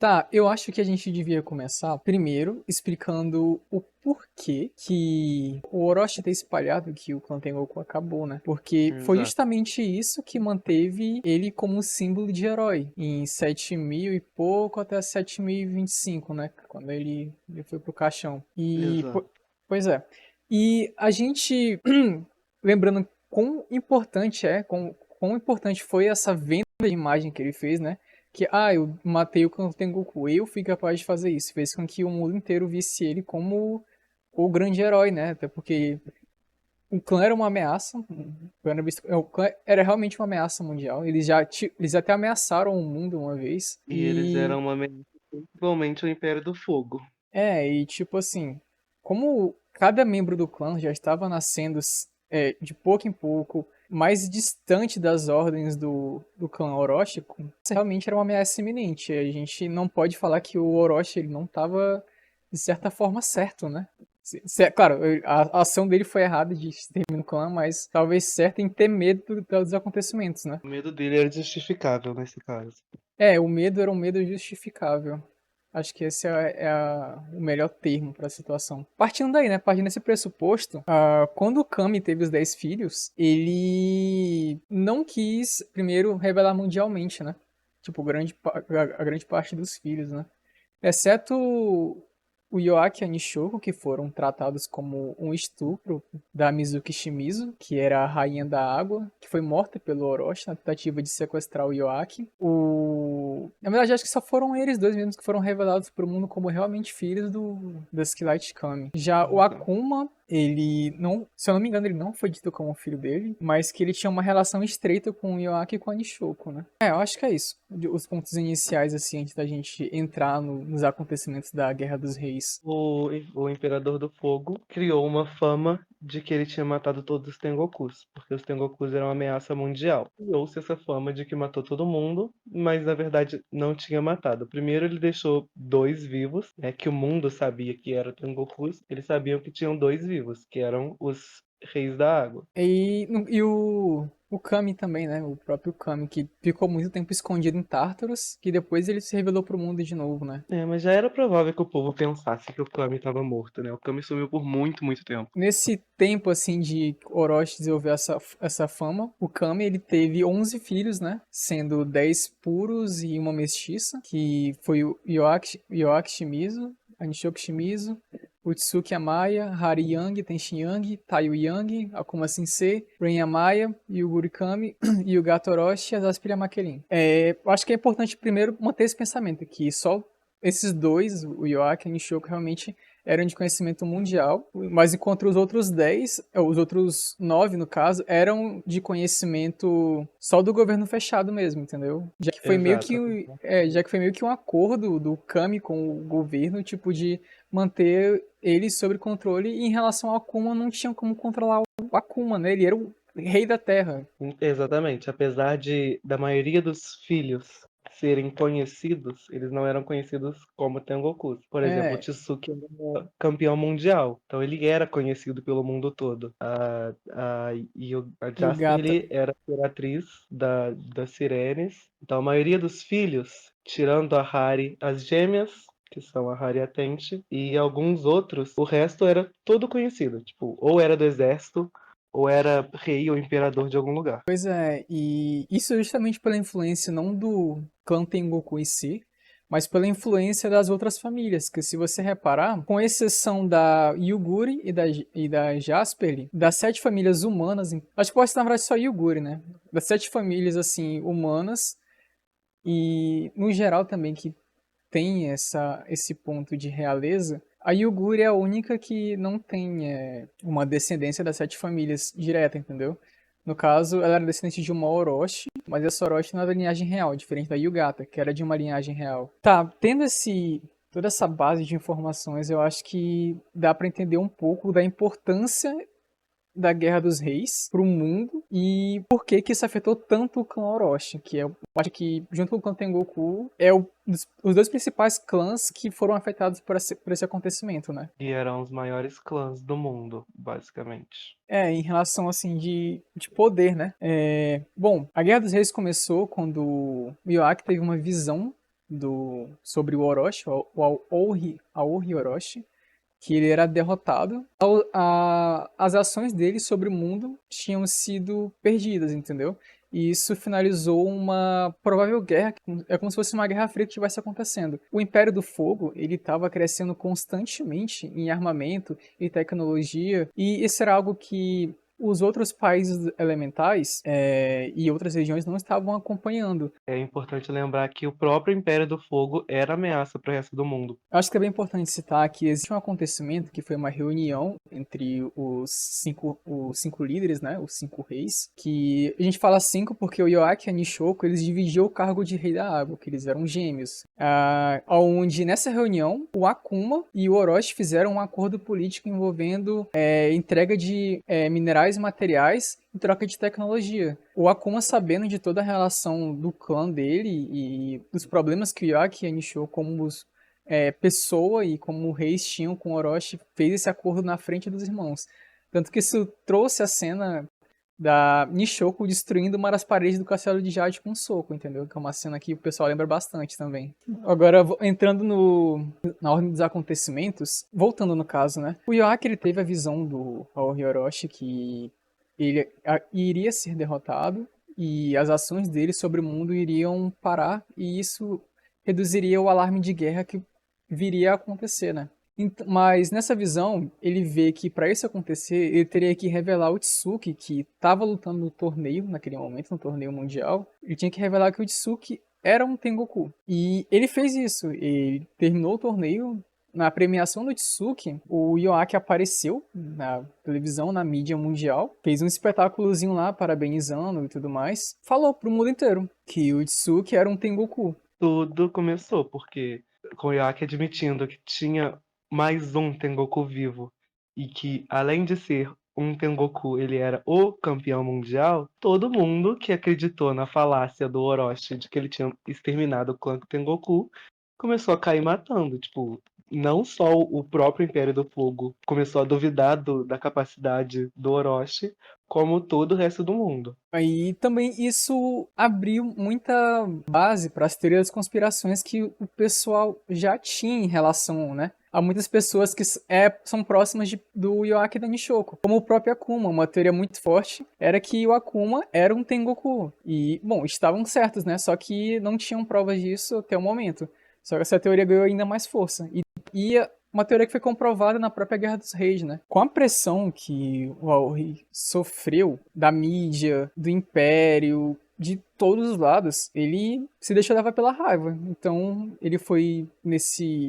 Tá, eu acho que a gente devia começar primeiro explicando o porquê que o Orochi ter espalhado que o clã Tengoku acabou, né? Porque foi Exato. justamente isso que manteve ele como um símbolo de herói em 7000 e pouco até 7025, né? Quando ele foi pro caixão. Exato. Pois é. E a gente, lembrando quão importante foi essa venda de imagem que ele fez, né? Que, eu matei o clã Tengoku, eu fui capaz de fazer isso. Fez com que o mundo inteiro visse ele como o grande herói, né? Até porque o clã era uma ameaça, o clã era realmente uma ameaça mundial. Eles até ameaçaram o mundo uma vez. E eles eram uma ameaça, principalmente o Império do Fogo. E tipo assim, como cada membro do clã já estava nascendo de pouco em pouco, mais distante das ordens do clã Orochi, isso realmente era uma ameaça iminente. A gente não pode falar que o Orochi ele não estava, de certa forma, certo, né? Claro, a ação dele foi errada de exterminar o clã, mas talvez certa em ter medo dos acontecimentos, né? O medo dele era justificável nesse caso. O medo era um medo justificável. Acho que esse o melhor termo para a situação. Partindo daí, né? Partindo desse pressuposto, quando o Kami teve os 10 filhos, ele não quis primeiro revelar mundialmente, né? Tipo, a grande parte dos filhos, né? Exceto o Yoaki e a Nishoko, que foram tratados como um estupro da Mizuki Shimizu, que era a rainha da água, que foi morta pelo Orochi na tentativa de sequestrar o Yoaki. Na verdade, acho que só foram eles dois mesmos que foram revelados para o mundo como realmente filhos da Skylite Kami. Já o Exato. Akuma, ele não, se eu não me engano, ele não foi dito como filho dele, mas que ele tinha uma relação estreita com o Yoaki e com a Nishoko, né? Eu acho que é isso. Os pontos iniciais, assim, antes da gente entrar nos acontecimentos da Guerra dos Reis. O Imperador do Fogo criou uma fama de que ele tinha matado todos os Tengokus, porque os Tengokus eram uma ameaça mundial. Criou-se essa fama de que matou todo mundo, mas na verdade não tinha matado. Primeiro ele deixou dois vivos, né, que o mundo sabia que eram Tengokus, eles sabiam que tinham dois vivos, que eram os Reis da Água. E o Kami também, né? O próprio Kami, que ficou muito tempo escondido em Tartarus, que depois ele se revelou pro mundo de novo, né? É, mas já era provável que o povo pensasse que o Kami estava morto, né? O Kami sumiu por muito, muito tempo. Nesse tempo, assim, de Orochi desenvolver essa fama, o Kami, ele teve 11 filhos, né? Sendo 10 puros e uma mestiça, que foi o Yoaki Shimizu, a Nishoko Shimizu, Utsuki Amaya, Hari Yang, Tenshin Yang, Taiyo Yang, Akuma Sensei, Ren Amaya, Yuguri Kami, Yugato Orochi e Azaspiri Makelin. Eu acho que é importante primeiro manter esse pensamento, que só esses dois, o Yoaki e a Nishoko, realmente eram de conhecimento mundial, mas enquanto os outros 10, os outros 9 no caso, eram de conhecimento só do governo fechado mesmo, entendeu? Exato. Já que foi meio que um acordo do Kami com o governo, tipo, de manter ele sob controle, e em relação ao Akuma, não tinha como controlar o Akuma, né? Ele era o rei da terra. Exatamente. Apesar da maioria dos filhos serem conhecidos, eles não eram conhecidos como Tengokus. Por exemplo, o É, Tsuki era campeão mundial, então ele era conhecido pelo mundo todo. A e o Jasper Gata. ele era imperatriz das Sirenes. Então a maioria dos filhos, tirando a Hari, as gêmeas, que são a Hari e a Tenchi, e alguns outros, o resto era todo conhecido. Tipo, ou era do exército, ou era rei ou imperador de algum lugar. Pois é, e isso justamente pela influência não do clã Tengoku em si, mas pela influência das outras famílias, que se você reparar, com exceção da Yuguri e da Jasper, das 7 famílias humanas, acho que pode ser na verdade só Yuguri, né? Das 7 famílias, assim, humanas, e no geral também que tem esse ponto de realeza, a Yuguri é a única que não tem uma descendência das 7 famílias direta, entendeu? No caso, ela era descendente de uma Orochi, mas essa Orochi não era da linhagem real, diferente da Yugata, que era de uma linhagem real. Tá, tendo toda essa base de informações, eu acho que dá pra entender um pouco da importância da Guerra dos Reis para o mundo e por que que isso afetou tanto o clã Orochi, que eu acho que, junto com o clã Tengoku, os dois principais clãs que foram afetados por esse acontecimento, né? E eram os maiores clãs do mundo, basicamente. Em relação, assim, de poder, né? Bom, a Guerra dos Reis começou quando o Yoaki teve uma visão sobre o Orochi, o Aohi Orochi, que ele era derrotado. As ações dele sobre o mundo tinham sido perdidas, entendeu? E isso finalizou uma provável guerra, é como se fosse uma guerra fria que estivesse acontecendo. O Império do Fogo, ele estava crescendo constantemente em armamento e tecnologia, e isso era algo que os outros países elementais e outras regiões não estavam acompanhando. É importante lembrar que o próprio Império do Fogo era ameaça para o resto do mundo. Eu acho que é bem importante citar que existe um acontecimento que foi uma reunião entre os cinco líderes, né, os cinco reis, que a gente fala cinco porque o Yoaki e a Nishoko, eles dividiam o cargo de rei da água, que eles eram gêmeos. Onde nessa reunião, o Akuma e o Orochi fizeram um acordo político envolvendo entrega de minerais e materiais em troca de tecnologia. O Akuma, sabendo de toda a relação do clã dele e dos problemas que o Yoaki e a Nishoko, como pessoa e como reis tinham com o Orochi, fez esse acordo na frente dos irmãos. Tanto que isso trouxe a cena da Nishoko destruindo uma das paredes do castelo de Jade com um soco, entendeu? Que é uma cena que o pessoal lembra bastante também. Agora, entrando na ordem dos acontecimentos, voltando no caso, né? O Yoaki, ele teve a visão do Aohi Orochi que ele iria ser derrotado e as ações dele sobre o mundo iriam parar, e isso reduziria o alarme de guerra que viria a acontecer, né? Mas nessa visão, ele vê que para isso acontecer, ele teria que revelar o Tsuki, que estava lutando no torneio, naquele momento, no torneio mundial. Ele tinha que revelar que o Tsuki era um Tengoku. E ele fez isso. Ele terminou o torneio. Na premiação do Tsuki, o Yoaki apareceu na televisão, na mídia mundial, fez um espetáculozinho lá, parabenizando e tudo mais. Falou pro mundo inteiro que o Tsuki era um Tengoku. Tudo começou porque com o Yoaki admitindo que tinha mais um Tengoku vivo e que, além de ser um Tengoku, ele era o campeão mundial, todo mundo que acreditou na falácia do Orochi de que ele tinha exterminado o clã Tengoku começou a cair matando. Tipo, não só o próprio Império do Fogo começou a duvidar da capacidade do Orochi, como todo o resto do mundo. Aí também isso abriu muita base para as teorias das conspirações que o pessoal já tinha em relação, né? Há muitas pessoas que são próximas do Yoaki e da Nishoko, como o próprio Akuma. Uma teoria muito forte era que o Akuma era um Tengoku. E, bom, estavam certos, né? Só que não tinham provas disso até o momento. Só que essa teoria ganhou ainda mais força. E uma teoria que foi comprovada na própria Guerra dos Reis, né? Com a pressão que o Aoi sofreu da mídia, do Império, de todos os lados, ele se deixou levar pela raiva. Então, ele foi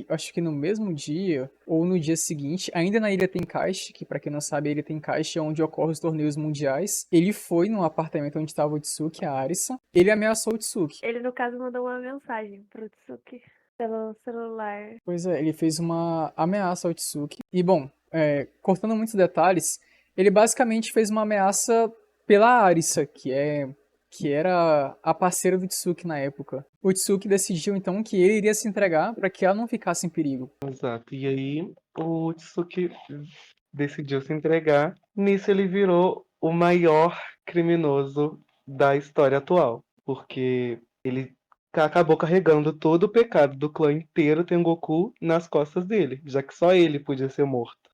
acho que no mesmo dia, ou no dia seguinte, ainda na Ilha Tenkaichi, que pra quem não sabe, a Ilha Tenkaichi é onde ocorrem os torneios mundiais. Ele foi no apartamento onde estava o Tsuki, a Arisa. Ele ameaçou o Tsuki. Ele, no caso, mandou uma mensagem pro Tsuki pelo celular. Pois é, ele fez uma ameaça ao Tsuki. E, bom, cortando muitos detalhes, ele basicamente fez uma ameaça pela Arisa, que era a parceira do Tsuki na época. O Tsuki decidiu, então, que ele iria se entregar para que ela não ficasse em perigo. Exato. E aí o Tsuki decidiu se entregar. Nisso ele virou o maior criminoso da história atual, porque ele acabou carregando todo o pecado do clã inteiro Tengoku nas costas dele, já que só ele podia ser morto.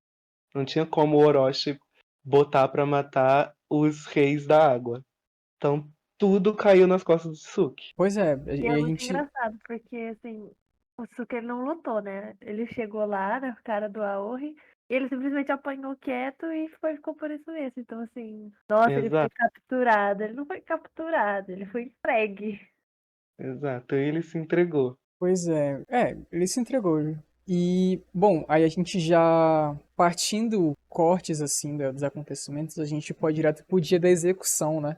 Não tinha como o Orochi botar pra matar os reis da água. Então tudo caiu nas costas do Tsuki. Pois é, E e é a muito gente... engraçado, porque, assim, o Tsuki ele não lutou, né? Ele chegou lá na cara do Aoi, e ele simplesmente apanhou quieto e ficou por isso mesmo. Então, assim, nossa, ele foi Exato, capturado. Ele não foi capturado, ele foi entregue. exato. Ele se entregou. Pois ele se entregou. E, bom, aí a gente já, partindo cortes, assim, dos acontecimentos, a gente pode ir direto pro dia da execução, né?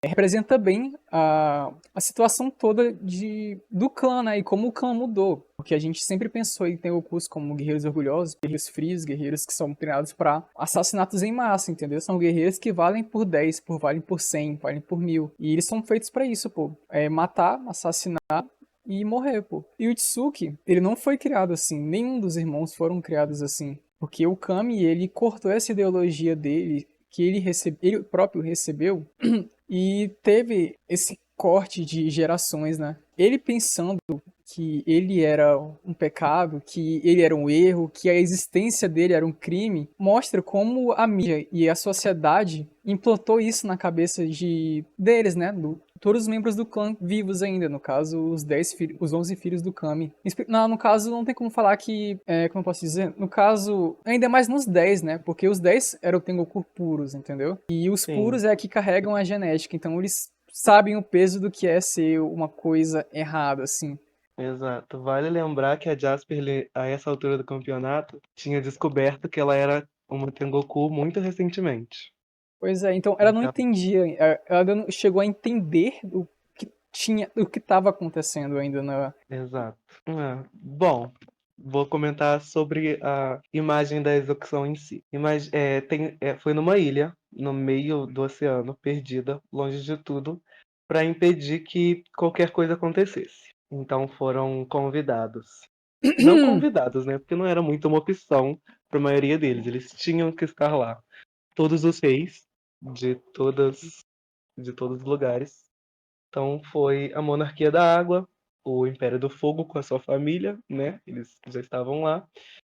Representa bem a situação toda do clã, né? E como o clã mudou. Porque a gente sempre pensou em Tengokus como guerreiros orgulhosos, guerreiros frios, guerreiros que são treinados para assassinatos em massa, entendeu? São guerreiros que valem por 10, valem por 100, valem por 1000. E eles são feitos para isso, pô. Matar, assassinar e morrer, pô. E o Tsuki, ele não foi criado assim, nenhum dos irmãos foram criados assim. Porque o Kami, ele cortou essa ideologia dele, que ele próprio recebeu, e teve esse corte de gerações, né? Ele pensando que ele era um pecado, que ele era um erro, que a existência dele era um crime, mostra como a mídia e a sociedade implantou isso na cabeça deles, né? Todos os membros do clã vivos ainda, no caso, os 11 filhos do Kami. Não, no caso, não tem como falar que, como eu posso dizer, no caso, ainda mais nos 10, né? Porque os 10 eram Tengoku puros, entendeu? E os Sim, puros é que carregam a genética, então eles sabem o peso do que é ser uma coisa errada, assim. exato. Vale lembrar que a Jasper, a essa altura do campeonato, tinha descoberto que ela era uma Tengoku muito recentemente. Pois é, então ela não Então, entendia, ela ainda não chegou a entender o que estava acontecendo ainda na. exato. Bom, vou comentar sobre a imagem da execução em si. Foi numa ilha, no meio do oceano, perdida, longe de tudo, para impedir que qualquer coisa acontecesse. Então foram convidados. Não convidados, né? Porque não era muito uma opção para a maioria deles. Eles tinham que estar lá. Todos os reis de de todos os lugares. Então foi a Monarquia da Água, o Império do Fogo com a sua família, né? Eles já estavam lá,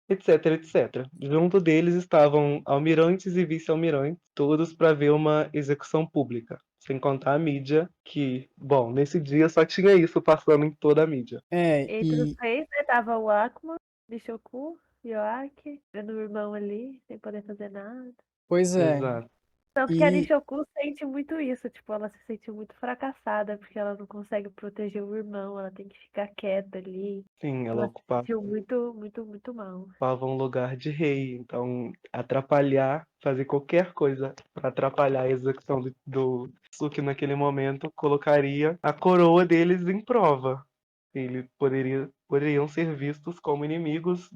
etc, etc. Junto deles estavam almirantes e vice-almirantes, todos para ver uma execução pública. Sem contar a mídia, que, bom, nesse dia só tinha isso passando em toda a mídia. Entre os reis, né, tava o Akuma, Nishoku, Yoaki, vendo o irmão ali, sem poder fazer nada. Pois é, Exato. Tanto que a e Nishoku sente muito isso, tipo, ela se sente muito fracassada, porque ela não consegue proteger o irmão, ela tem que ficar quieta ali. Sim, ela Ela se ocupava sentiu muito, muito, muito mal. um lugar de rei, então atrapalhar, fazer qualquer coisa para atrapalhar a execução do Suki naquele momento, colocaria a coroa deles em prova. Eles poderiam ser vistos como inimigos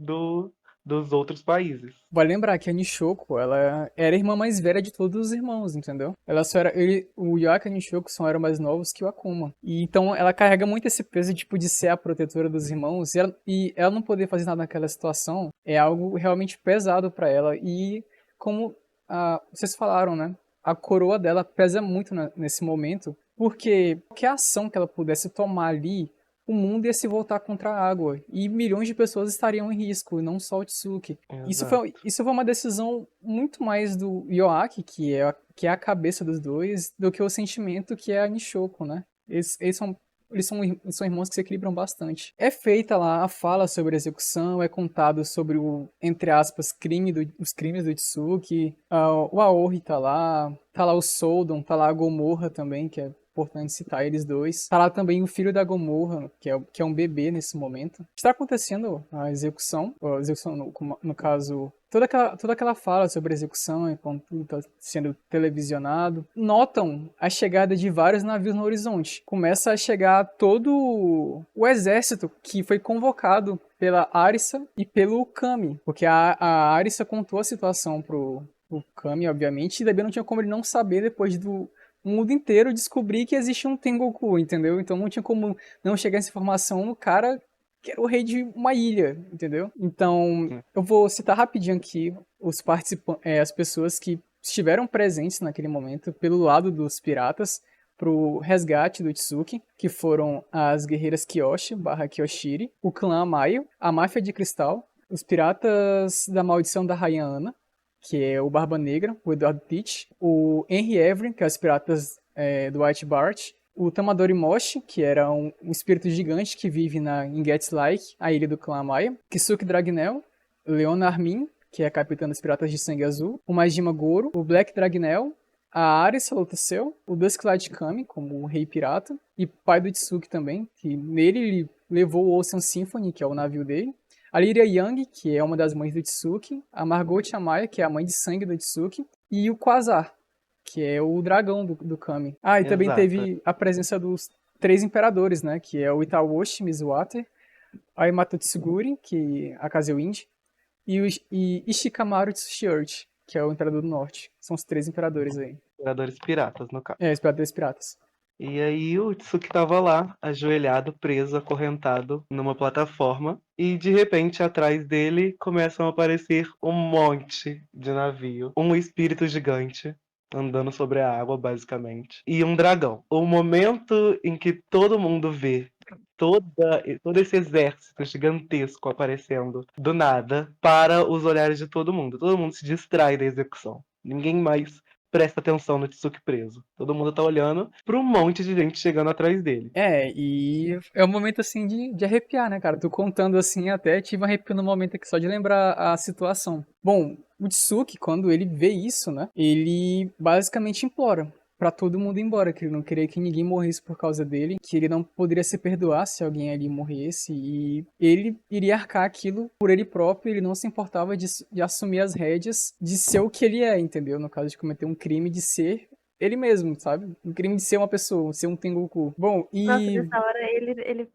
dos outros países. vale lembrar que a Nishoko, ela era a irmã mais velha de todos os irmãos, entendeu? Ela só era, o Yaka e a Nishoko só eram mais novos que o Akuma. E então ela carrega muito esse peso tipo de ser a protetora dos irmãos e ela não poder fazer nada naquela situação é algo realmente pesado para ela e como vocês falaram, né? A coroa dela pesa muito nesse momento, porque qualquer ação que ela pudesse tomar ali, o mundo ia se voltar contra a água e milhões de pessoas estariam em risco, e não só o Tsuki. Exato. Isso foi uma decisão muito mais do Yoaki, que é a cabeça dos dois, do que o sentimento que é a Nishoko, né? Eles são irmãos que se equilibram bastante. É feita lá a fala sobre a execução, é contado sobre entre aspas, os crimes do Tsuki. O Aoi tá lá o Soldon, tá lá a Gomorra também, que é importante citar eles dois. Tá lá também o filho da Gomorra, que é um bebê nesse momento. Está acontecendo a execução no caso, toda aquela fala sobre a execução, enquanto tudo está sendo televisionado. Notam a chegada de vários navios no horizonte. Começa a chegar todo o exército que foi convocado pela Arisa e pelo Kami, porque a Arisa contou a situação pro Kami, obviamente, e também não tinha como ele não saber depois do mundo inteiro descobrir que existe um Tengoku, entendeu? Então não tinha como não chegar essa informação no cara que era o rei de uma ilha, entendeu? Então, eu vou citar rapidinho aqui os participantes, as pessoas que estiveram presentes naquele momento pelo lado dos piratas pro resgate do Tsuki, que foram as guerreiras Kyoshi / Kyoshiri, o clã Amayo, a máfia de cristal, os piratas da maldição da Rainha Ana, que é o Barba Negra, o Edward Teach, o Henry Evering, que é os piratas do White Bart, o Tamadori Moshi, que era um espírito gigante que vive em Gets Like, a ilha do clã Maia, Kisuke Dragnel, Leona Armin, que é a capitã dos piratas de sangue azul, o Majima Goro, o Black Dragnel, a Ares Salutacel, o Dusklight Kami, como o rei pirata, e pai do Tsuki também, que nele ele levou o Ocean Symphony, que é o navio dele, a Lyria Young, que é uma das mães do Tsuki, a Margot Amaya, que é a mãe de sangue do Tsuki, e o Quasar, que é o dragão do Kami. E também Exato. teve a presença dos 3 imperadores, né, que é o Itaoshi Mizuwater, a Yamato Tsuguri, que é a Kazeo Indy, e Ishikamaru Tsushiurti, que é o imperador do norte. São os 3 imperadores aí. Imperadores piratas, no caso. Os imperadores piratas. E aí o Tsuki tava lá, ajoelhado, preso, acorrentado numa plataforma, e de repente atrás dele começam a aparecer um monte de navio, um espírito gigante andando sobre a água, basicamente, e um dragão. O momento em que todo mundo vê todo esse exército gigantesco aparecendo do nada para os olhares de todo mundo. Todo mundo se distrai da execução. Ninguém mais presta atenção no Tsuki preso. Todo mundo tá olhando para um monte de gente chegando atrás dele. E é um momento assim de arrepiar, né, cara? Tô contando assim, até tive um arrepio no momento aqui só de lembrar a situação. Bom, o Tsuki, quando ele vê isso, né, ele basicamente implora pra todo mundo ir embora, que ele não queria que ninguém morresse por causa dele, que ele não poderia se perdoar se alguém ali morresse, e ele iria arcar aquilo por ele próprio, ele não se importava de assumir as rédeas, de ser o que ele é, entendeu? No caso de cometer um crime de ser ele mesmo, sabe? Um crime de ser uma pessoa, ser um Tengoku. Bom, Nossa, e nessa hora ele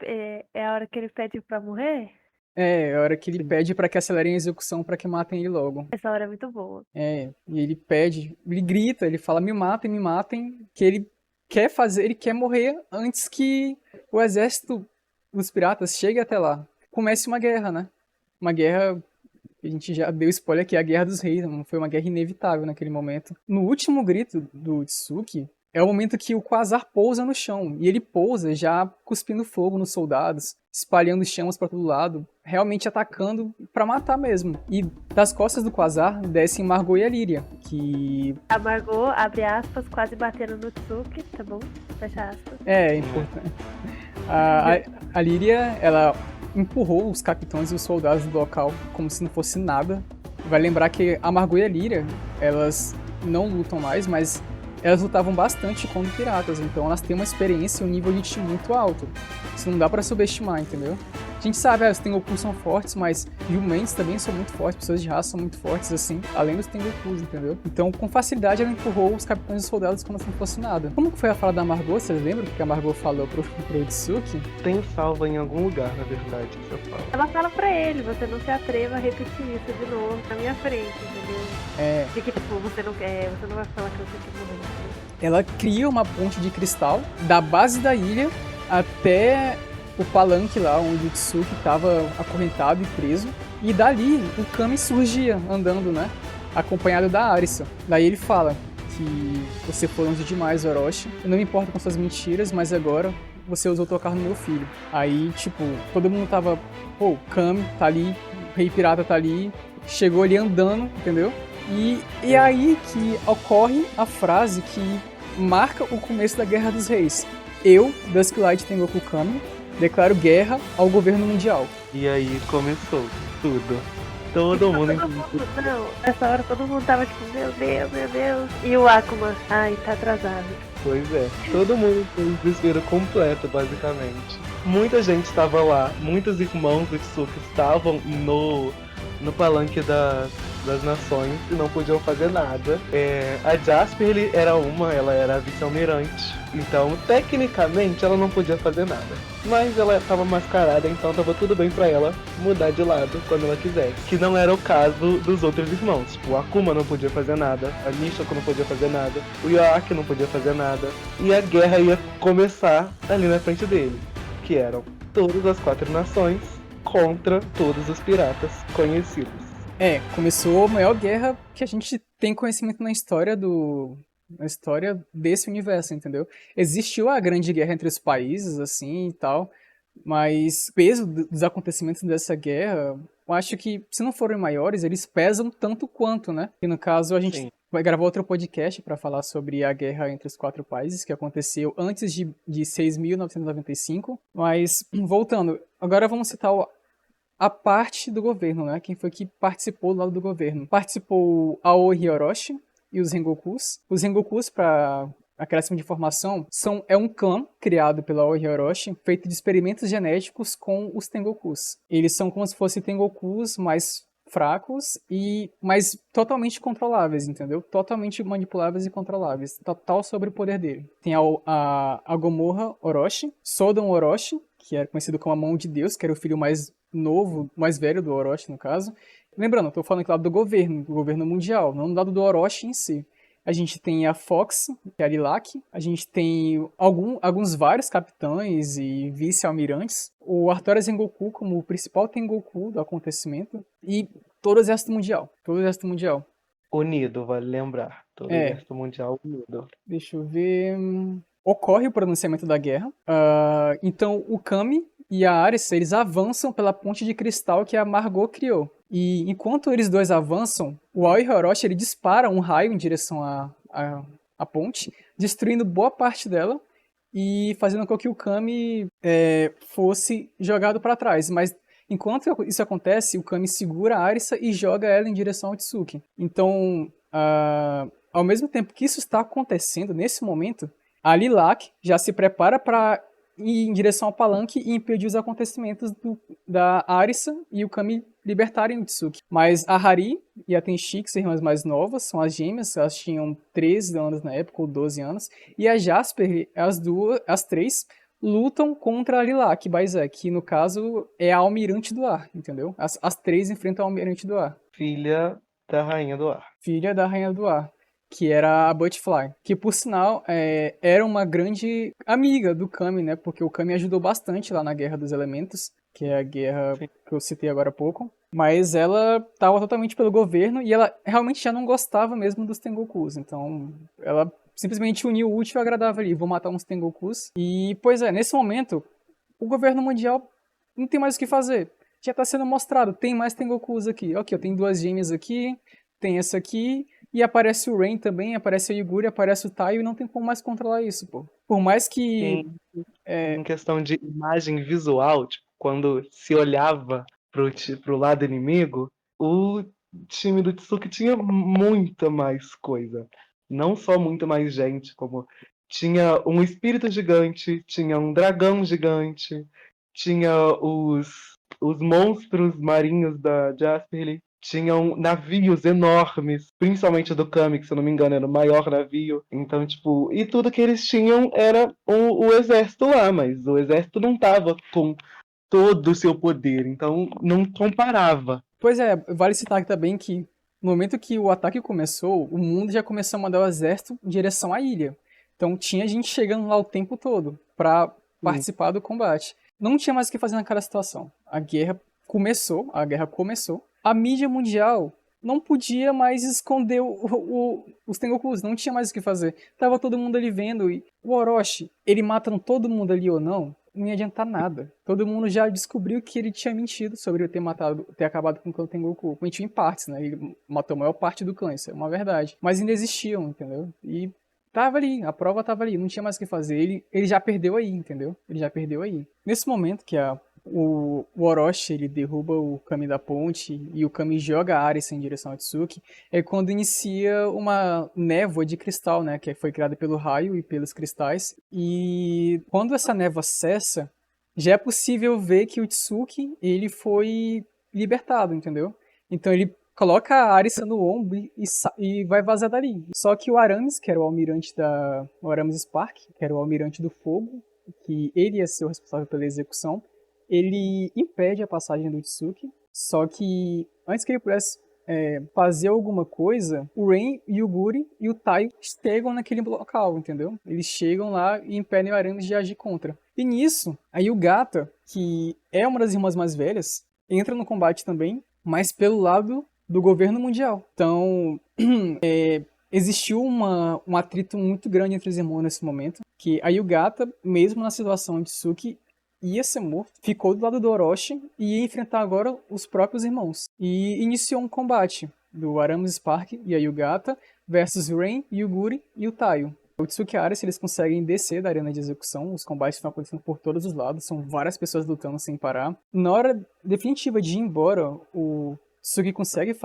é a hora que ele pede pra morrer? é a hora que ele Sim. pede pra que acelerem a execução pra que matem ele logo. Essa hora é muito boa. E ele pede, ele grita, ele fala me matem, que ele quer fazer, ele quer morrer antes que o exército dos piratas chegue até lá. Comece uma guerra, né? Uma guerra, a gente já deu spoiler aqui, a Guerra dos Reis, não foi uma guerra inevitável naquele momento. No último grito do Tsuki, é o momento que o Quasar pousa no chão, e ele pousa já cuspindo fogo nos soldados, espalhando chamas pra todo lado, realmente atacando pra matar mesmo. E das costas do Quasar descem Margot e a Lyria, que A Margot, abre aspas, quase batendo no Tsuki, tá bom? Fecha aspas. é importante. A Lyria, ela empurrou os capitães e os soldados do local como se não fosse nada. Vai lembrar que a Margot e a Lyria, elas não lutam mais, mas elas lutavam bastante contra piratas, então elas têm uma experiência e um nível de time muito alto. Isso não dá pra subestimar, entendeu? A gente sabe, os Tengokus são fortes, mas Humans também são muito fortes, pessoas de raça são muito fortes, assim, além dos Tengokus, entendeu? Então, com facilidade, ela empurrou os capitães e soldados como se não fosse nada. Como que foi a fala da Margot? Vocês lembram o que a Margot falou pro Tsuki? Tem salva em algum lugar, na verdade, essa fala. Ela fala pra ele, você não se atreva a repetir isso de novo na minha frente, entendeu? De que, tipo, você não vai falar que você quer morrer. Ela cria uma ponte de cristal da base da ilha até o palanque lá onde o Tsuki estava acorrentado e preso. E dali o Kami surgia andando, né? Acompanhado da Arisa. Daí ele fala que você foi longe demais, Orochi. Eu não me importo com suas mentiras, mas agora você usou tua carne no meu filho. Aí, tipo, todo mundo tava, pô, o Kami tá ali, o Rei Pirata tá ali, chegou ali andando, entendeu? E aí que ocorre a frase que marca o começo da Guerra dos Reis. Eu, Dusklight Tengoku Kami, declaro guerra ao governo mundial. E aí começou tudo. Todo mundo. Não, nessa hora todo mundo tava tipo, meu Deus, meu Deus. E o Akuma, ai, tá atrasado. Pois é. Todo mundo foi um desespero completo, basicamente. Muita gente estava lá. Muitos irmãos do Tsuki estavam no palanque das nações e não podiam fazer nada. A Jasper ela era a vice-almirante. Então, tecnicamente, ela não podia fazer nada. Mas ela estava mascarada, então estava tudo bem pra ela mudar de lado quando ela quisesse. Que não era o caso dos outros irmãos. Tipo, o Akuma não podia fazer nada, a Nishoko não podia fazer nada, o Yoaki não podia fazer nada. E a guerra ia começar ali na frente dele. Que eram todas as 4 nações contra todos os piratas conhecidos. Começou a maior guerra que a gente tem conhecimento na história desse universo, entendeu? Existiu a grande guerra entre os países, assim, e tal, mas o peso dos acontecimentos dessa guerra, eu acho que, se não forem maiores, eles pesam tanto quanto, né? E no caso, a gente vai gravar outro podcast para falar sobre a guerra entre os 4 países, que aconteceu antes de 6.995, mas, voltando, agora vamos citar a parte do governo, né? Quem foi que participou do lado do governo? Participou Aoi Orochi e os Rengokus. Os Rengokus, para acréscimo de informação, é um clã criado pela Aoi Orochi, feito de experimentos genéticos com os Tengokus. Eles são como se fossem Tengokus mais fracos mas totalmente controláveis, entendeu? Totalmente manipuláveis e controláveis. Total sobre o poder dele. Tem a Gomorra Orochi, Sodom Orochi, que era conhecido como a Mão de Deus, que era o filho mais novo, mais velho do Orochi, no caso. Lembrando, estou falando aqui do lado do governo mundial, não do lado do Orochi em si. A gente tem a Fox, que é a Lilac. A gente tem vários capitães e vice-almirantes. O Artorias Rengoku como o principal Tengoku do acontecimento. E todo o exército mundial. Todo o exército mundial. Unido, vale lembrar. Todo o exército mundial unido. Deixa eu ver... ocorre o pronunciamento da guerra. Então o Kami e a Arisa, eles avançam pela ponte de cristal que a Margot criou. E enquanto eles dois avançam, o Aoi Orochi, ele dispara um raio em direção à ponte, destruindo boa parte dela e fazendo com que o Kami fosse jogado para trás. Mas enquanto isso acontece, o Kami segura a Arisa e joga ela em direção ao Tsuki. Então, ao mesmo tempo que isso está acontecendo, nesse momento, a Lilac já se prepara para ir em direção ao palanque e impedir os acontecimentos da Arisa e o Kami libertarem o Tsuki. Mas a Hari e a Tenchi, que são irmãs mais novas, são as gêmeas, elas tinham 13 anos na época, ou 12 anos, e a Jasper, as três, lutam contra a Lilac Baizek, que no caso é a Almirante do Ar, entendeu? As três enfrentam a Almirante do Ar. Filha da Rainha do Ar. Filha da Rainha do Ar, que era a Butterfly, que por sinal era uma grande amiga do Kami, né? Porque o Kami ajudou bastante lá na Guerra dos Elementos, que é a guerra que eu citei agora há pouco. Mas ela estava totalmente pelo governo e ela realmente já não gostava mesmo dos Tengokus. Então ela simplesmente uniu o útil ao agradável ali. Vou matar uns Tengokus. E, pois é, nesse momento, o governo mundial não tem mais o que fazer. Já está sendo mostrado, tem mais Tengokus aqui. Ok, tem duas gêmeas aqui, tem essa aqui. E aparece o Rain também, aparece a Yuguri, aparece o Taiyo e não tem como mais controlar isso, pô. Por mais que... Em questão de imagem visual, tipo, quando se olhava pro lado inimigo, o time do Tsuki tinha muita mais coisa. Não só muito mais gente, como tinha um espírito gigante, tinha um dragão gigante, tinha os monstros marinhos da Jasper, tinham navios enormes, principalmente do Kami, que se eu não me engano era o maior navio. Então, tipo, e tudo que eles tinham era o exército lá, mas o exército não tava com todo o seu poder, então não comparava. Pois é, vale citar também que no momento que o ataque começou, o mundo já começou a mandar o exército em direção à ilha. Então tinha gente chegando lá o tempo todo pra participar do combate. Não tinha mais o que fazer naquela situação. A guerra começou. A mídia mundial não podia mais esconder os Tengokus, não tinha mais o que fazer. Tava todo mundo ali vendo, e o Orochi, ele matando todo mundo ali ou não ia adiantar nada. Todo mundo já descobriu que ele tinha mentido sobre eu ter acabado com o clã Tengoku. Mentiu em partes, né? Ele matou a maior parte do clã, isso é uma verdade. Mas ainda existiam, entendeu? E tava ali, a prova tava ali, não tinha mais o que fazer. Ele já perdeu aí, entendeu? Ele já perdeu aí. Nesse momento que o Orochi, ele derruba o Kami da ponte e o Kami joga a Arisa em direção ao Tsuki, é quando inicia uma névoa de cristal, né, que foi criada pelo raio e pelos cristais. E quando essa névoa cessa, já é possível ver que o Tsuki, ele foi libertado, entendeu? Então ele coloca a Arisa no ombro e vai vazar dali. Só que o Aramis, que era o Aramis Spark, que era o almirante do fogo, que ele ia ser o responsável pela execução, ele impede a passagem do Tsuki, só que antes que ele pudesse fazer alguma coisa, o Rain, o Yuguri e o Taiyo chegam naquele local, entendeu? Eles chegam lá e impedem o Aramis de agir contra. E nisso, a Yugata, que é uma das irmãs mais velhas, entra no combate também, mas pelo lado do governo mundial. Então, existiu um atrito muito grande entre os irmãos nesse momento, que a Yugata, mesmo na situação de Tsuki, ia ser morto, ficou do lado do Orochi e ia enfrentar agora os próprios irmãos. E iniciou um combate do Aramis Spark e a Yugata versus Rain, Yuguri e o Taiyo. O Tsuki e a Arisa, eles conseguem descer da arena de execução, os combates estão acontecendo por todos os lados, são várias pessoas lutando sem parar. Na hora definitiva de ir embora, o Tsuki consegue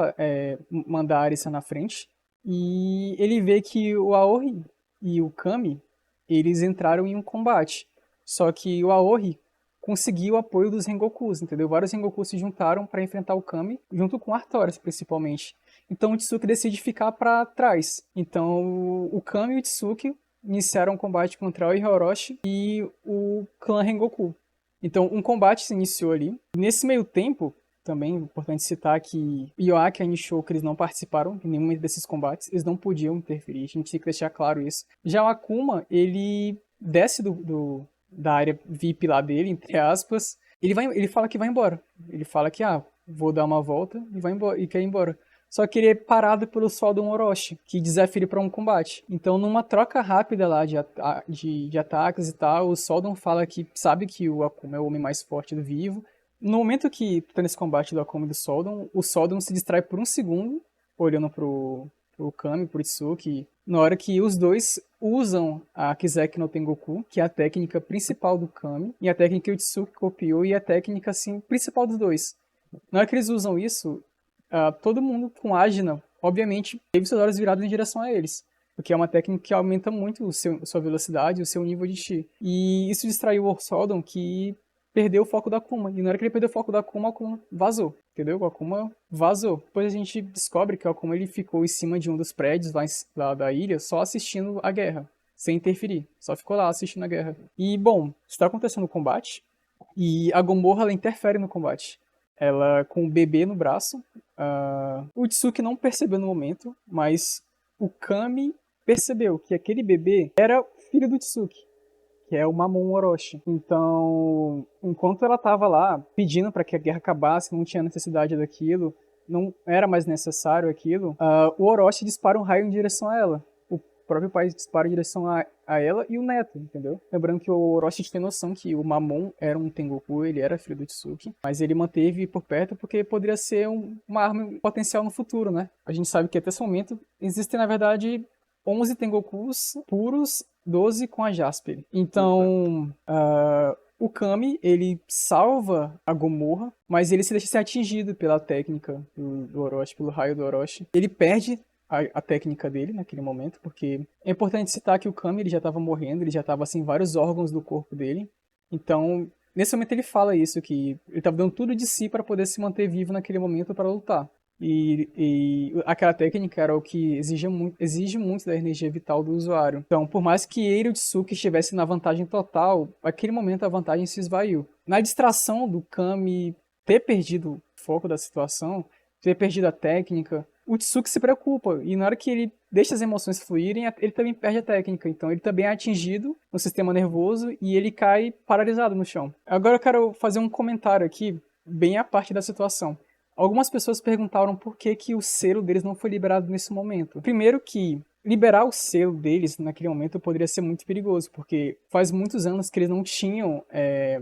mandar a Arisa na frente e ele vê que o Aoi e o Kami, eles entraram em um combate. Só que o Aoi conseguiu o apoio dos Rengokus, entendeu? Vários Rengokus se juntaram para enfrentar o Kami, junto com Artorias, principalmente. Então o Tsuki decide ficar para trás. Então o Kami e o Tsuki iniciaram um combate contra o Orochi e o clã Rengoku. Então um combate se iniciou ali. Nesse meio tempo, também é importante citar que Yoaki e a Nishou, eles não participaram em nenhum desses combates, eles não podiam interferir, a gente tem que deixar claro isso. Já o Akuma, ele desce da área VIP lá dele, entre aspas, ele fala que vai embora. Ele fala que, vou dar uma volta e vai embora, e quer ir embora. só que ele é parado pelo Soldon Orochi, que desafia ele para um combate. Então, numa troca rápida lá de ataques e tal, o Soldon fala que sabe que o Akuma é o homem mais forte do vivo. No momento que tá nesse combate do Akuma e do Soldon, o Soldon se distrai por um segundo, olhando pro Kami, pro Itsuki, na hora que os dois usam a Kiseki no Tengoku, que é a técnica principal do Kami, e a técnica que o Itsuki copiou, e a técnica, assim, principal dos dois. Na hora que eles usam isso, todo mundo com Ajna, obviamente, teve seus olhos virados em direção a eles. Porque é uma técnica que aumenta muito sua velocidade, o seu nível de Chi. E isso distraiu o Soldon, que perdeu o foco da Akuma. E na hora que ele perdeu o foco da Akuma, o Akuma vazou. Entendeu? O Akuma vazou. Depois a gente descobre que o Akuma ele ficou em cima de um dos prédios lá da ilha, só assistindo a guerra. Sem interferir. Só ficou lá assistindo a guerra. E, bom, está acontecendo o combate. E a Gomorra, ela interfere no combate. Ela com o bebê no braço. O Itsuki não percebeu no momento, mas o Kami percebeu que aquele bebê era filho do Itsuki, que é o Mamon Orochi. Então, enquanto ela estava lá pedindo para que a guerra acabasse, não tinha necessidade daquilo, não era mais necessário aquilo, o Orochi dispara um raio em direção a ela. O próprio pai dispara em direção a ela e o neto, entendeu? Lembrando que o Orochi tem noção que o Mamon era um Tengoku, ele era filho do Itsuki, mas ele manteve por perto porque poderia ser uma arma potencial no futuro, né? A gente sabe que até esse momento existem, na verdade, 11 Tengokus puros, 12 com a Jasper. Então, o Kami, ele salva a Gomorra, mas ele se deixa ser atingido pela técnica do Orochi, pelo raio do Orochi. Ele perde a técnica dele naquele momento, porque é importante citar que o Kami ele já estava morrendo, ele já estava sem vários órgãos do corpo dele. Então, nesse momento ele fala isso, que ele estava dando tudo de si para poder se manter vivo naquele momento para lutar. E aquela técnica era o que exige muito da energia vital do usuário. Então, por mais que ele e o Tsuki estivessem na vantagem total, naquele momento a vantagem se esvaiu. Na distração do Kami ter perdido o foco da situação, ter perdido a técnica, o Tsuki se preocupa. E na hora que ele deixa as emoções fluírem, ele também perde a técnica. Então ele também é atingido no sistema nervoso e ele cai paralisado no chão. Agora eu quero fazer um comentário aqui, bem à parte da situação. Algumas pessoas perguntaram por que o selo deles não foi liberado nesse momento. Primeiro que liberar o selo deles naquele momento poderia ser muito perigoso, porque faz muitos anos que eles não tinham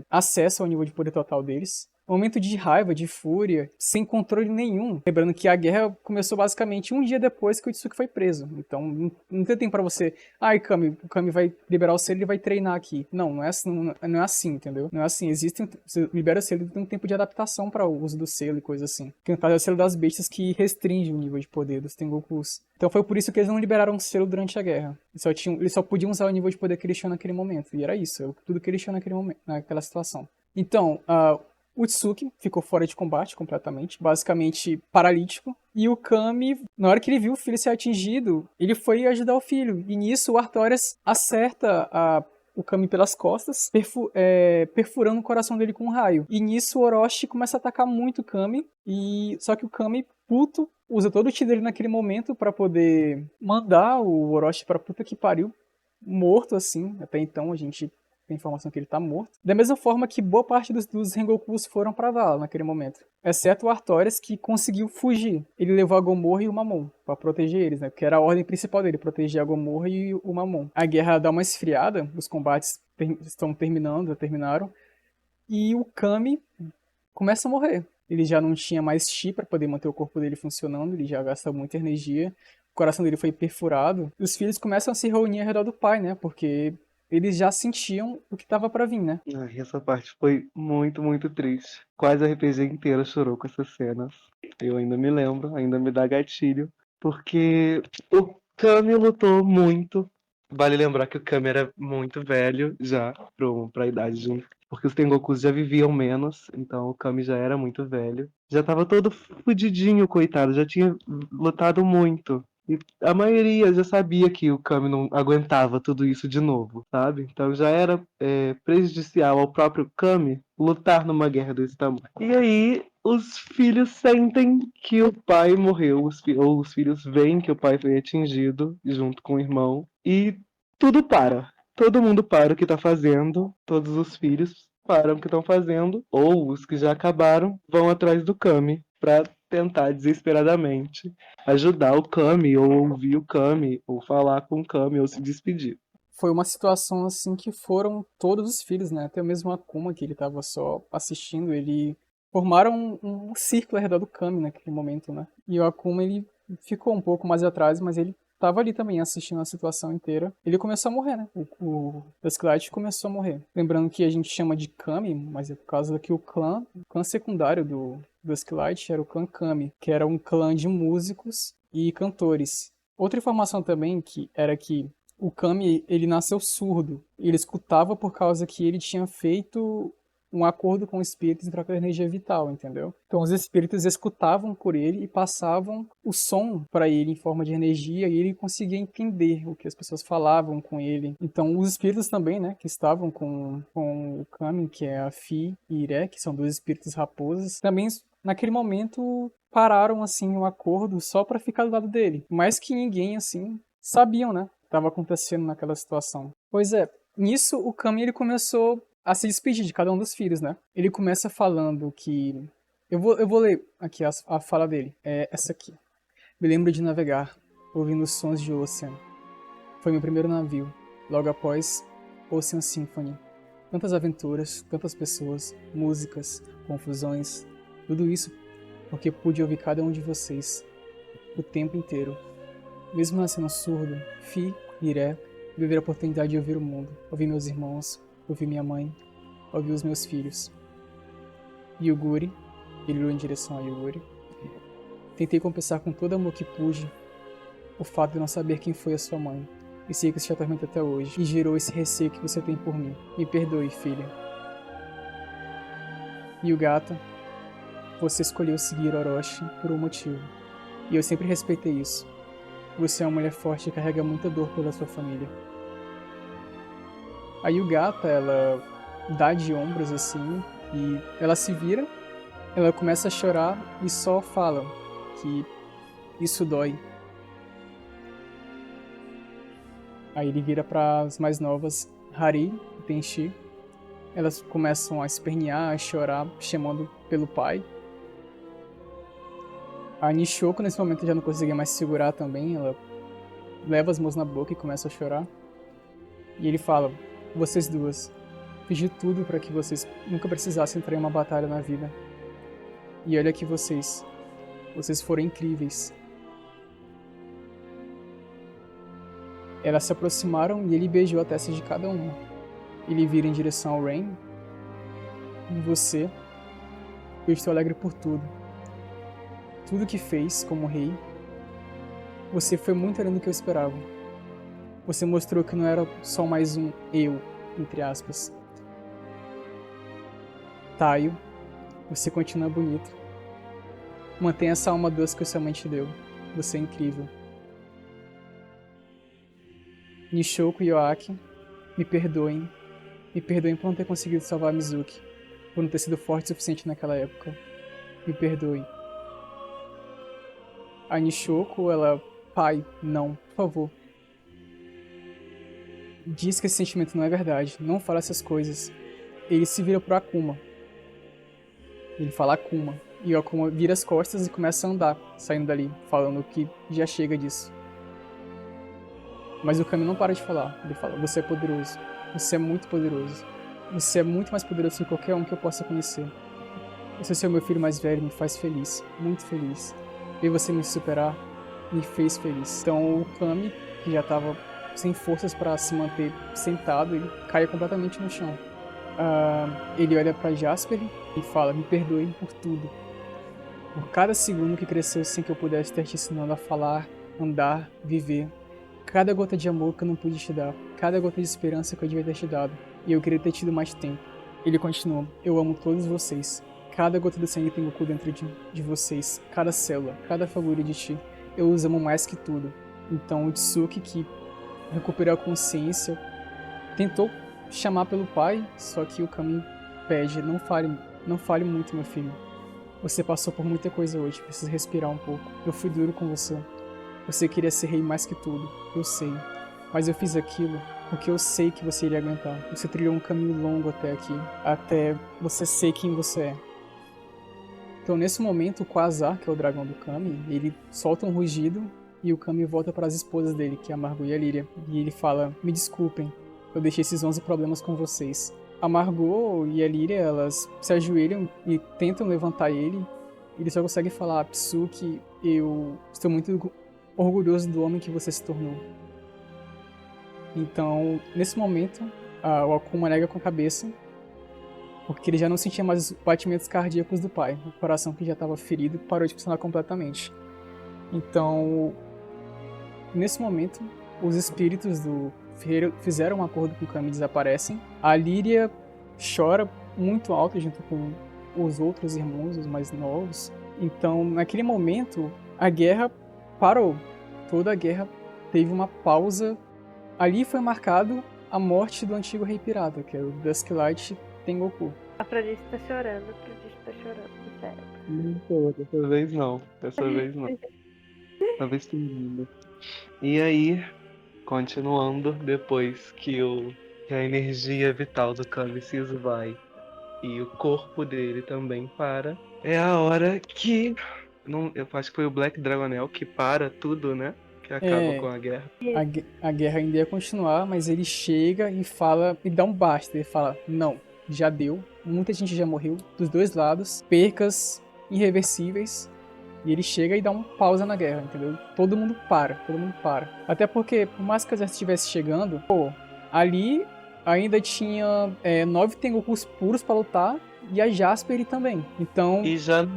acesso ao nível de poder total deles. Um momento de raiva, de fúria, sem controle nenhum. Lembrando que a guerra começou basicamente um dia depois que o Itsuki foi preso. Então não tem tempo pra você... o Kami vai liberar o selo e vai treinar aqui. Não é assim, entendeu? Não é assim. Você libera o selo e tem um tempo de adaptação para o uso do selo e coisa assim. Que no caso é o selo das bestas que restringe o nível de poder dos Tengokus. Então foi por isso que eles não liberaram o selo durante a guerra. Eles só podiam usar o nível de poder que eles tinham naquele momento. E era isso. Tudo que eles tinham naquele momento, naquela situação. Então, o Itsuki ficou fora de combate completamente, basicamente paralítico. E o Kami, na hora que ele viu o filho ser atingido, ele foi ajudar o filho. E nisso o Artorias acerta o Kami pelas costas, perfurando o coração dele com um raio. E nisso o Orochi começa a atacar muito o Kami. Só que o Kami, puto, usa todo o ki dele naquele momento para poder mandar o Orochi pra puta que pariu, morto assim. Até então a gente... a informação que ele tá morto. Da mesma forma que boa parte dos Rengokus foram pra vala naquele momento. Exceto o Artorias, que conseguiu fugir. Ele levou a Gomorra e o Mamon pra proteger eles, né? Porque era a ordem principal dele, proteger a Gomorra e o Mamon. A guerra dá uma esfriada, os combates terminaram. E o Kami começa a morrer. Ele já não tinha mais chi pra poder manter o corpo dele funcionando, ele já gasta muita energia. O coração dele foi perfurado. E os filhos começam a se reunir ao redor do pai, né? Porque... eles já sentiam o que tava pra vir, né? Essa parte foi muito, muito triste. Quase a RPG inteira chorou com essas cenas. Eu ainda me lembro, ainda me dá gatilho. Porque o Kami lutou muito. Vale lembrar que o Kami era muito velho já, pra idade de um... porque os Tengokus já viviam menos, então o Kami já era muito velho. Já tava todo fudidinho, coitado, já tinha lutado muito. E a maioria já sabia que o Kami não aguentava tudo isso de novo, sabe? Então já era prejudicial ao próprio Kami lutar numa guerra desse tamanho. E aí os filhos sentem que o pai morreu, ou os filhos veem que o pai foi atingido junto com o irmão, e tudo para. Todo mundo para o que tá fazendo, todos os filhos param o que estão fazendo, ou os que já acabaram vão atrás do Kami pra tentar desesperadamente ajudar o Kami, ou ouvir o Kami, ou falar com o Kami, ou se despedir. Foi uma situação assim que foram todos os filhos, né? Até mesmo a Akuma, que ele tava só assistindo, ele formaram um círculo ao redor do Kami naquele momento, né? E o Akuma, ele ficou um pouco mais atrás, mas ele tava ali também assistindo a situação inteira. Ele começou a morrer, né? O Dusklight começou a morrer. Lembrando que a gente chama de Kami, mas é por causa que o clã secundário do Dusklight era o clã Kami, que era um clã de músicos e cantores. Outra informação também que era que o Kami, ele nasceu surdo. Ele escutava por causa que ele tinha feito um acordo com espíritos em troca de energia vital, entendeu? Então os espíritos escutavam por ele e passavam o som para ele em forma de energia e ele conseguia entender o que as pessoas falavam com ele. Então os espíritos também, né, que estavam com o Kami, que é a Fi e Ire, que são dois espíritos raposas, também naquele momento pararam assim um acordo só para ficar do lado dele. Mais que ninguém assim sabiam, né? Estava acontecendo naquela situação. Pois é, nisso o Kami ele começou a se despedir de cada um dos filhos, né? Ele começa falando que... Eu vou ler aqui a fala dele. É essa aqui. Me lembro de navegar, ouvindo os sons de Ocean. Foi meu primeiro navio, logo após Ocean Symphony. Tantas aventuras, tantas pessoas, músicas, confusões. Tudo isso porque pude ouvir cada um de vocês o tempo inteiro. Mesmo nascendo surdo, Fi e Ire viver a oportunidade de ouvir o mundo, ouvir meus irmãos, ouvir minha mãe, ouvir os meus filhos. Yuguri, ele olhou em direção a Yuguri. Tentei compensar com todo amor que pude o fato de não saber quem foi a sua mãe, e sei que isso te atormenta até hoje, e gerou esse receio que você tem por mim. Me perdoe, filha. Yugata, você escolheu seguir Orochi por um motivo, e eu sempre respeitei isso. Você é uma mulher forte e carrega muita dor pela sua família. A Yugata, ela dá de ombros assim, e ela se vira, ela começa a chorar e só fala que isso dói. Aí ele vira para as mais novas, Hari e Tenchi. Elas começam a espernear, a chorar, chamando pelo pai. A Nishoko nesse momento já não conseguia mais segurar também, ela leva as mãos na boca e começa a chorar. E ele fala, vocês duas, fiz de tudo para que vocês nunca precisassem entrar em uma batalha na vida. E olha aqui vocês foram incríveis. Elas se aproximaram e ele beijou a testa de cada uma. Ele vira em direção ao Rain. E você, eu estou alegre por tudo. Tudo que fez como rei, você foi muito além do que eu esperava. Você mostrou que não era só mais um eu, entre aspas. Taio, você continua bonito. Mantenha essa alma doce que sua mãe te deu. Você é incrível. Nishoko e Yoaki, me perdoem. Me perdoem por não ter conseguido salvar Mizuki. Por não ter sido forte o suficiente naquela época. Me perdoe. A Nishoko, ela... Pai, não, por favor. Diz que esse sentimento não é verdade. Não fala essas coisas. Ele se vira pro Akuma. Ele fala Akuma. E o Akuma vira as costas e começa a andar, saindo dali, falando que já chega disso. Mas o Kami não para de falar. Ele fala, você é poderoso. Você é muito poderoso. Você é muito mais poderoso que qualquer um que eu possa conhecer. Você ser o meu filho mais velho me faz feliz. Muito feliz. Ver você me superar me fez feliz. Então o Kami, que já estava sem forças para se manter sentado, ele cai completamente no chão. Ele olha para Jasper e fala, me perdoe por tudo. Por cada segundo que cresceu sem que eu pudesse ter te ensinado a falar, andar, viver. Cada gota de amor que eu não pude te dar. Cada gota de esperança que eu devia ter te dado. E eu queria ter tido mais tempo. Ele continua, eu amo todos vocês. Cada gota de sangue tem Goku dentro de vocês. Cada célula, cada fagulha de ti. Eu os amo mais que tudo. Então o Tsuki, que recuperou a consciência, tentou chamar pelo pai, só que o Kami pede, não fale muito, meu filho. Você passou por muita coisa hoje, precisa respirar um pouco. Eu fui duro com você. Você queria ser rei mais que tudo, eu sei. Mas eu fiz aquilo porque eu sei que você iria aguentar. Você trilhou um caminho longo até aqui, até você ser quem você é. Então, nesse momento, o Quasar, que é o dragão do Kami, ele solta um rugido e o Kami volta para as esposas dele, que é a Margot e a Lyria. E ele fala: me desculpem, eu deixei esses 11 problemas com vocês. A Margot e a Lyria, elas se ajoelham e tentam levantar ele. Ele só consegue falar: Psuki, eu estou muito orgulhoso do homem que você se tornou. Então, nesse momento, o Akuma nega com a cabeça, porque ele já não sentia mais os batimentos cardíacos do pai. O coração que já estava ferido parou de funcionar completamente. Então, nesse momento, os espíritos do ferreiro fizeram um acordo com o Kami e desaparecem. A Lyria chora muito alto junto com os outros irmãos, os mais novos. Então, naquele momento, a guerra parou. Toda a guerra teve uma pausa. Ali foi marcado a morte do antigo rei pirata, que é o Dusklight Tengoku. A Afrodite tá chorando, a Afrodite tá chorando, sério. Não tô, dessa vez não. Dessa vez não. Talvez tenha lindo. E aí, continuando, depois que a energia vital do Kami se esvai e o corpo dele também para, é a hora que. Não, eu acho que foi o Black Dragonel que para tudo, né? Que acaba com a guerra. A guerra ainda ia continuar, mas ele chega e fala, e dá um basta. Ele fala: não, já deu, muita gente já morreu dos dois lados, percas irreversíveis. E ele chega e dá um pausa na guerra, entendeu? Todo mundo para. Até porque, por mais que o exército estivesse chegando, ali ainda tinha 9 Tengokus puros pra lutar e a Jasper também. Então, E já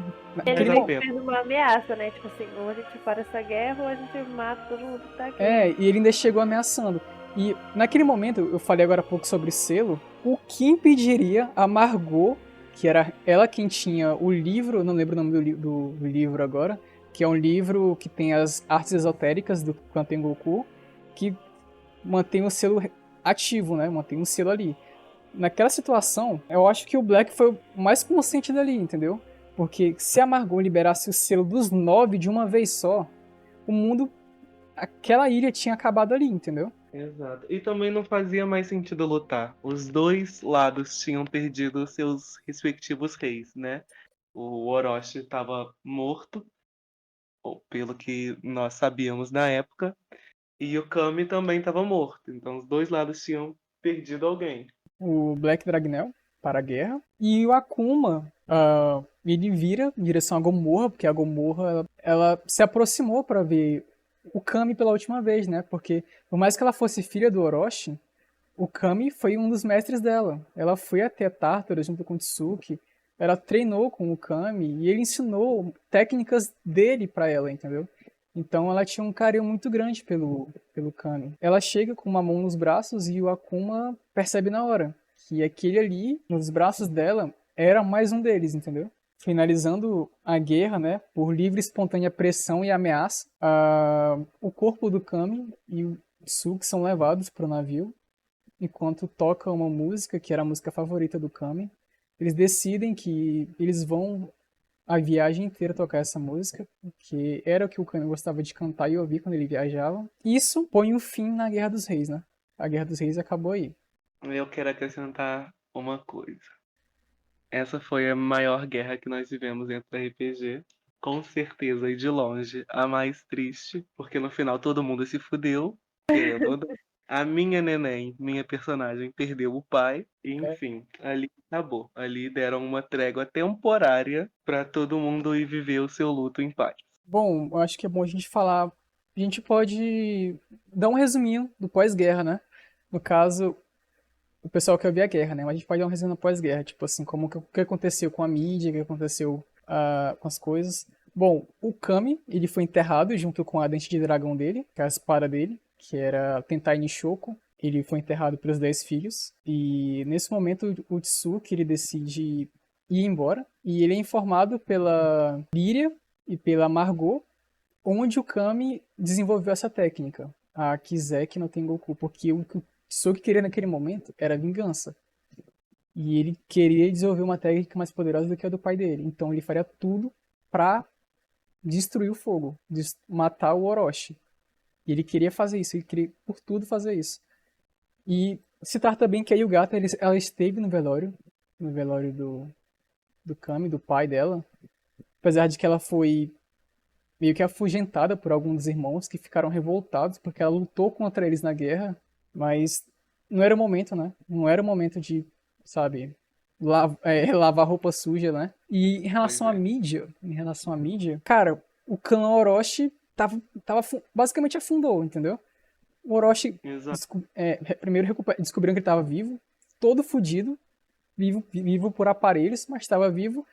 Ele Mas a fez uma ameaça, né? Tipo assim, ou a gente para essa guerra ou a gente mata todo mundo que tá aqui. e ele ainda chegou ameaçando. E naquele momento, eu falei agora há pouco sobre selo, o que impediria a Margot, que era ela quem tinha o livro, não lembro o nome do livro agora, que é um livro que tem as artes esotéricas do clã Tengoku, que mantém o selo ativo, né? Mantém um selo ali. Naquela situação, eu acho que o Black foi o mais consciente dali, entendeu? Porque se a Margot liberasse o selo dos 9 de uma vez só, o mundo, aquela ilha tinha acabado ali, entendeu? Exato. E também não fazia mais sentido lutar. Os dois lados tinham perdido seus respectivos reis, né? O Orochi estava morto, ou pelo que nós sabíamos na época, e o Kami também estava morto. Então os dois lados tinham perdido alguém. O Black Dragnel para a guerra. E o Akuma, ele vira em direção a Gomorra, porque a Gomorra ela se aproximou para ver o Kami pela última vez, né? Porque por mais que ela fosse filha do Orochi, o Kami foi um dos mestres dela. Ela foi até Tartarus junto com o Tsuki. Ela treinou com o Kami e ele ensinou técnicas dele para ela, entendeu? Então ela tinha um carinho muito grande pelo Kami. Ela chega com uma mão nos braços e o Akuma percebe na hora que aquele ali, nos braços dela, era mais um deles, entendeu? Finalizando a guerra, né, por livre e espontânea pressão e ameaça, o corpo do Kami e o Tsuki são levados para o navio, enquanto toca uma música que era a música favorita do Kami. Eles decidem que eles vão a viagem inteira tocar essa música, que era o que o Kami gostava de cantar e ouvir quando ele viajava. Isso põe um fim na Guerra dos Reis, né? A Guerra dos Reis acabou aí. Eu quero acrescentar uma coisa. Essa foi a maior guerra que nós vivemos dentro do RPG. Com certeza, e de longe, a mais triste, porque no final todo mundo se fudeu, querendo ou não. A minha neném, minha personagem, perdeu o pai, e enfim, ali acabou. Ali deram uma trégua temporária pra todo mundo ir viver o seu luto em paz. Bom, eu acho que é bom a gente falar. A gente pode dar um resuminho do pós-guerra, né? No caso, o pessoal quer ver a guerra, né? Mas a gente pode dar um resumo pós-guerra, tipo assim, como o que aconteceu com a mídia, o que aconteceu com as coisas. Bom, o Kami, ele foi enterrado junto com a dente de dragão dele, que é a espada dele, que era Tentai Nishoku. Ele foi enterrado pelos 10 filhos. E nesse momento o Tsuki ele decide ir embora. E ele é informado pela Lyria e pela Margot, onde o Kami desenvolveu essa técnica, a Kizeki no Tengoku, porque o que o Tsuki queria naquele momento era vingança. E ele queria desenvolver uma técnica mais poderosa do que a do pai dele. Então ele faria tudo pra destruir o fogo, matar o Orochi. E ele queria fazer isso, ele queria por tudo fazer isso. E citar também que a Yugata ela esteve no velório do Kami, do pai dela. apesar de que ela foi meio que afugentada por alguns dos irmãos que ficaram revoltados porque ela lutou contra eles na guerra, mas não era o momento, né? Não era o momento de, sabe, lavar roupa suja, né? E em relação à mídia, cara, o clã Orochi basicamente afundou, entendeu? O Orochi Exato. primeiro descobriram que ele estava vivo, todo fudido, vivo por aparelhos, mas estava vivo,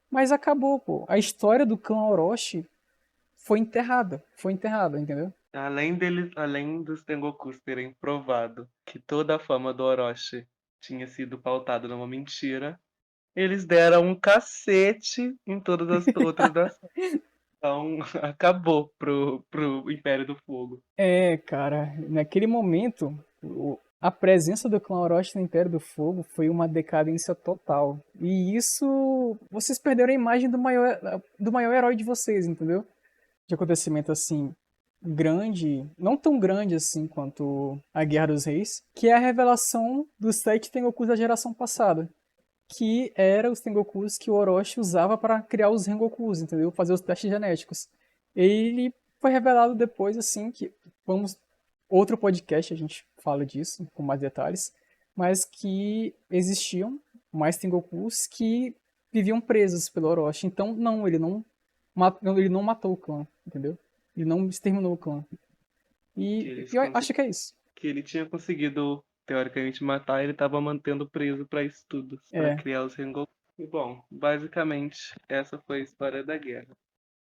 mas acabou, pô. A história do clã Orochi foi enterrada, entendeu? Além dos Tengokus terem provado que toda a fama do Orochi tinha sido pautada numa mentira, eles deram um cacete em todas as outras nações. Então, acabou pro Império do Fogo. É, cara, naquele momento, a presença do clã Orochi no Império do Fogo foi uma decadência total. E isso, vocês perderam a imagem do maior herói de vocês, entendeu? De acontecimento assim grande, não tão grande assim quanto a Guerra dos Reis, que é a revelação dos 7 Tengokus da geração passada, que eram os Tengokus que o Orochi usava para criar os Rengokus, entendeu? Fazer os testes genéticos. Ele foi revelado depois assim que vamos outro podcast a gente fala disso com mais detalhes, mas que existiam mais Tengokus que viviam presos pelo Orochi. Então, não, ele não matou o clã, entendeu? Ele não exterminou o clã. Que, E eles eu consi- acho que é isso. que ele tinha conseguido, teoricamente, matar, ele estava mantendo preso para estudos, para É. criar os Rengoku. E, bom, basicamente, essa foi a história da guerra.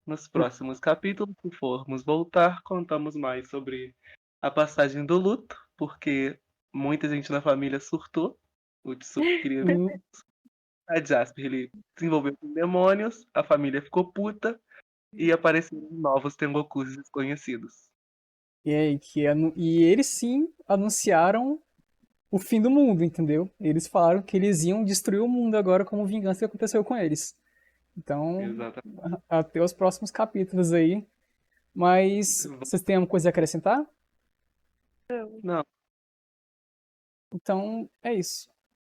Nos Eu- próximos capítulos, se formos voltar, contamos mais sobre a passagem do luto, porque muita gente na família surtou. O Tsuki queria ver hum, a Jasper, ele desenvolveu com demônios, a família ficou puta e apareceram novos Tengokus desconhecidos. e eles sim anunciaram o fim do mundo, entendeu? Eles falaram que eles iam destruir o mundo agora como vingança que aconteceu com eles. Então, Exatamente. até os próximos capítulos aí. Mas vocês têm alguma coisa a acrescentar? Não, Então, é isso.